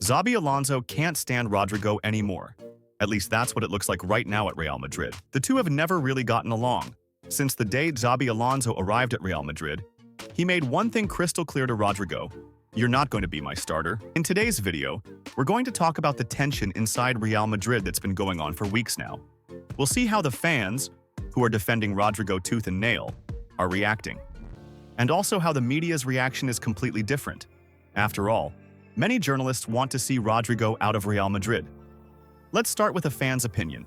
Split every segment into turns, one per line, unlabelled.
Xabi Alonso can't stand Rodrygo anymore. At least that's what it looks like right now at Real Madrid. The two have never really gotten along. Since the day Xabi Alonso arrived at Real Madrid, he made one thing crystal clear to Rodrygo: "You're not going to be my starter." In today's video, we're going to talk about the tension inside Real Madrid that's been going on for weeks now. We'll see how the fans, who are defending Rodrygo tooth and nail, are reacting. And also how the media's reaction is completely different. After all, many journalists want to see Rodrygo out of Real Madrid. Let's start with a fan's opinion.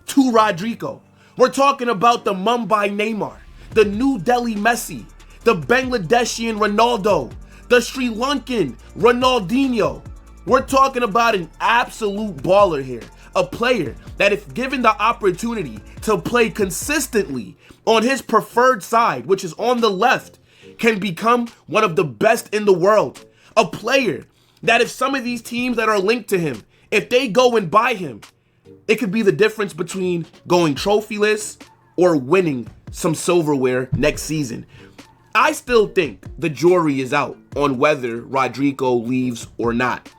To Rodrygo, we're talking about the Mumbai Neymar, the New Delhi Messi, the Bangladeshian Ronaldo, the Sri Lankan Ronaldinho. We're talking about an absolute baller here. A player that, if given the opportunity to play consistently on his preferred side, which is on the left, can become one of the best in the world. A player that, if some of these teams that are linked to him, if they go and buy him, it could be the difference between going trophyless or winning some silverware next season. I still think the jury is out on whether Rodrygo leaves or not.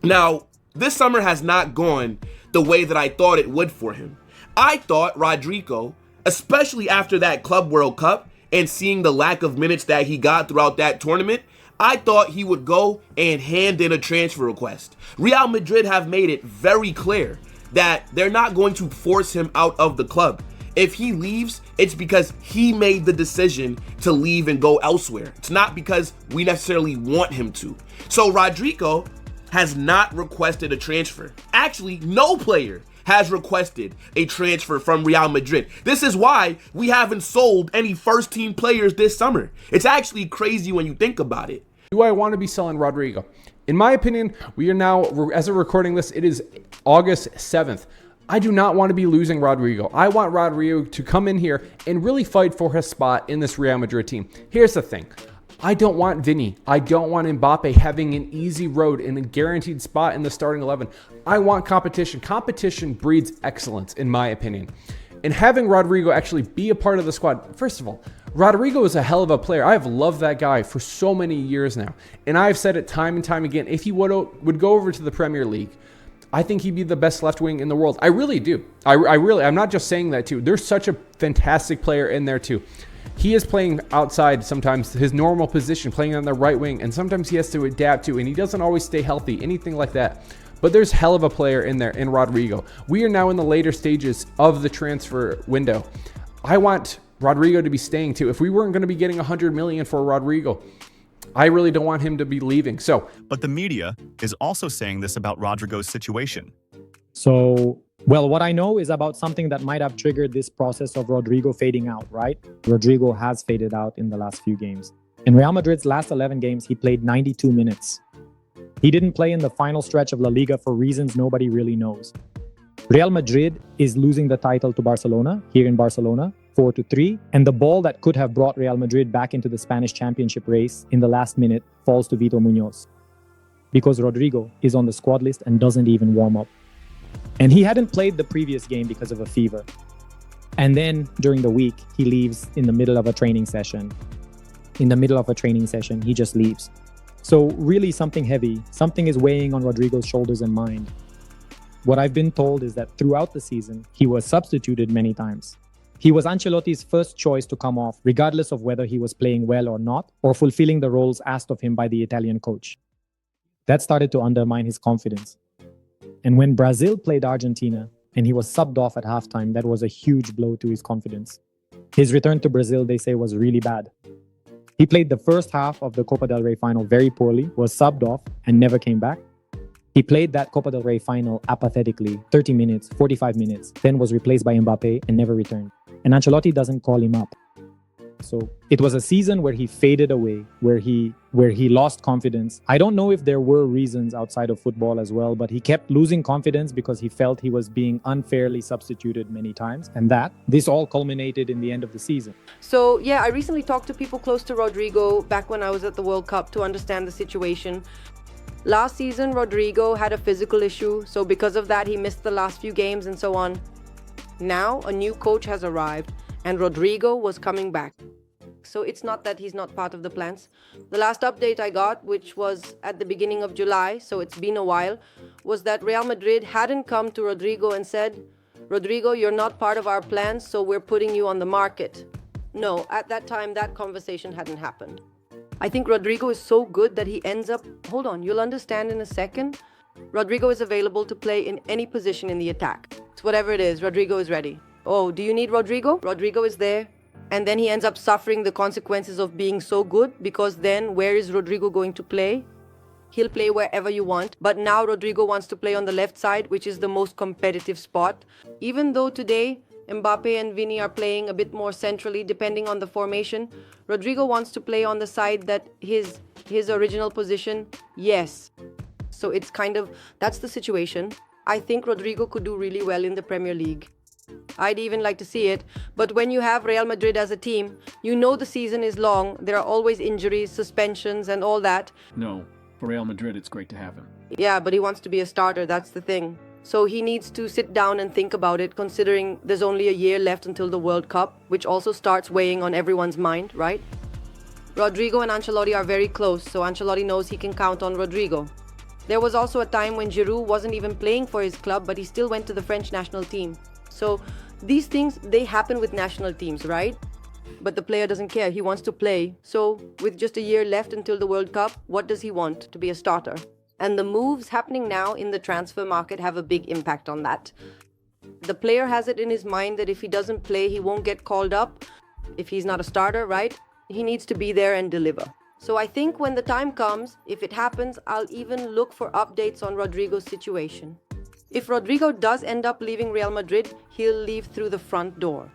Now, this summer has not gone the way that I thought it would for him. I thought Rodrygo, especially after that Club World Cup and seeing the lack of minutes that he got throughout that tournament, I thought he would go and hand in a transfer request. Real Madrid have made it very clear that they're not going to force him out of the club. If he leaves, it's because he made the decision to leave and go elsewhere. It's not because we necessarily want him to. So Rodrygo has not requested a transfer. Actually, no player has requested a transfer from Real Madrid. This is why we haven't sold any first-team players this summer. It's actually crazy when you think about it.
Do I want to be selling Rodrygo? In my opinion, we are now, as of recording this, it is August 7th. I do not want to be losing Rodrygo. I want Rodrygo to come in here and really fight for his spot in this Real Madrid team. Here's the thing. I don't want Vinny. I don't want Mbappe having an easy road and a guaranteed spot in the starting 11. I want competition. Competition breeds excellence, in my opinion. And having Rodrygo actually be a part of the squad, first of all, Rodrygo is a hell of a player. I have loved that guy for so many years now. And I've said it time and time again, if he would go over to the Premier League, I think he'd be the best left wing in the world. I really do. I'm not just saying that too. There's such a fantastic player in there too. He is playing outside sometimes his normal position, playing on the right wing, and sometimes he has to adapt to, and he doesn't always stay healthy, anything like that. But there's hell of a player in there in Rodrygo. We are now in the later stages of the transfer window. I want Rodrygo to be staying too. If we weren't going to be getting $100 million for Rodrygo, I really don't want him to be leaving.
But the media is also saying this about Rodrygo's situation.
Well, what I know is about something that might have triggered this process of Rodrygo fading out, right? Rodrygo has faded out in the last few games. In Real Madrid's last 11 games, he played 92 minutes. He didn't play in the final stretch of La Liga for reasons nobody really knows. Real Madrid is losing the title to Barcelona, here in Barcelona, 4-3, and the ball that could have brought Real Madrid back into the Spanish championship race in the last minute falls to Vito Muñoz, because Rodrygo is on the squad list and doesn't even warm up. And he hadn't played the previous game because of a fever. And then during the week, he leaves in the middle of a training session. In the middle of a training session, he just leaves. So really something heavy, something is weighing on Rodrygo's shoulders and mind. What I've been told is that throughout the season, he was substituted many times. He was Ancelotti's first choice to come off, regardless of whether he was playing well or not, or fulfilling the roles asked of him by the Italian coach. That started to undermine his confidence. And when Brazil played Argentina and he was subbed off at halftime, that was a huge blow to his confidence. His return to Brazil, they say, was really bad. He played the first half of the Copa del Rey final very poorly, was subbed off, and never came back. He played that Copa del Rey final apathetically, 30 minutes, 45 minutes, then was replaced by Mbappe and never returned. And Ancelotti doesn't call him up. So it was a season where he faded away, where he lost confidence. I don't know if there were reasons outside of football as well, but he kept losing confidence because he felt he was being unfairly substituted many times. And this all culminated in the end of the season.
So yeah, I recently talked to people close to Rodrygo back when I was at the World Cup to understand the situation. Last season, Rodrygo had a physical issue, so because of that, he missed the last few games and so on. Now, a new coach has arrived, and Rodrygo was coming back. So it's not that he's not part of the plans. The last update I got, which was at the beginning of July, so it's been a while, was that Real Madrid hadn't come to Rodrygo and said, Rodrygo, you're not part of our plans, so we're putting you on the market. No, at that time, that conversation hadn't happened. I think Rodrygo is so good that he ends up... Hold on, you'll understand in a second. Rodrygo is available to play in any position in the attack. It's whatever it is, Rodrygo is ready. Oh, do you need Rodrygo? Rodrygo is there. And then he ends up suffering the consequences of being so good, because then where is Rodrygo going to play? He'll play wherever you want. But now Rodrygo wants to play on the left side, which is the most competitive spot. Even though today Mbappe and Vini are playing a bit more centrally, depending on the formation, Rodrygo wants to play on the side that his original position, yes. So it's kind of, that's the situation. I think Rodrygo could do really well in the Premier League. I'd even like to see it, but when you have Real Madrid as a team, you know the season is long, there are always injuries, suspensions and all that.
No, for Real Madrid it's great to have him.
Yeah, but he wants to be a starter, that's the thing. So he needs to sit down and think about it, considering there's only a year left until the World Cup, which also starts weighing on everyone's mind, right? Rodrygo and Ancelotti are very close, so Ancelotti knows he can count on Rodrygo. There was also a time when Giroud wasn't even playing for his club, but he still went to the French national team. So these things, they happen with national teams, right? But the player doesn't care, he wants to play. So with just a year left until the World Cup, what does he want? To be a starter. And the moves happening now in the transfer market have a big impact on that. The player has it in his mind that if he doesn't play, he won't get called up. If he's not a starter, right? He needs to be there and deliver. So I think when the time comes, if it happens, I'll even look for updates on Rodrygo's situation. If Rodrygo does end up leaving Real Madrid, he'll leave through the front door.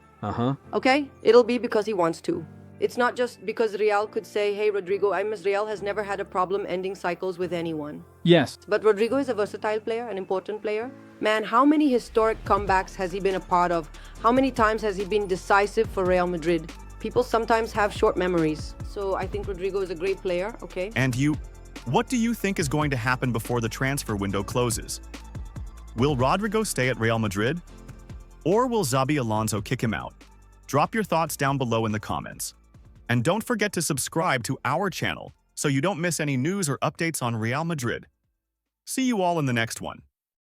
Okay? It'll be because he wants to. It's not just because Real could say, hey, Rodrygo, Real has never had a problem ending cycles with anyone.
Yes.
But Rodrygo is a versatile player, an important player. Man, how many historic comebacks has he been a part of? How many times has he been decisive for Real Madrid? People sometimes have short memories. So I think Rodrygo is a great player, okay?
And what do you think is going to happen before the transfer window closes? Will Rodrygo stay at Real Madrid? Or will Xabi Alonso kick him out? Drop your thoughts down below in the comments. And don't forget to subscribe to our channel so you don't miss any news or updates on Real Madrid. See you all in the next one.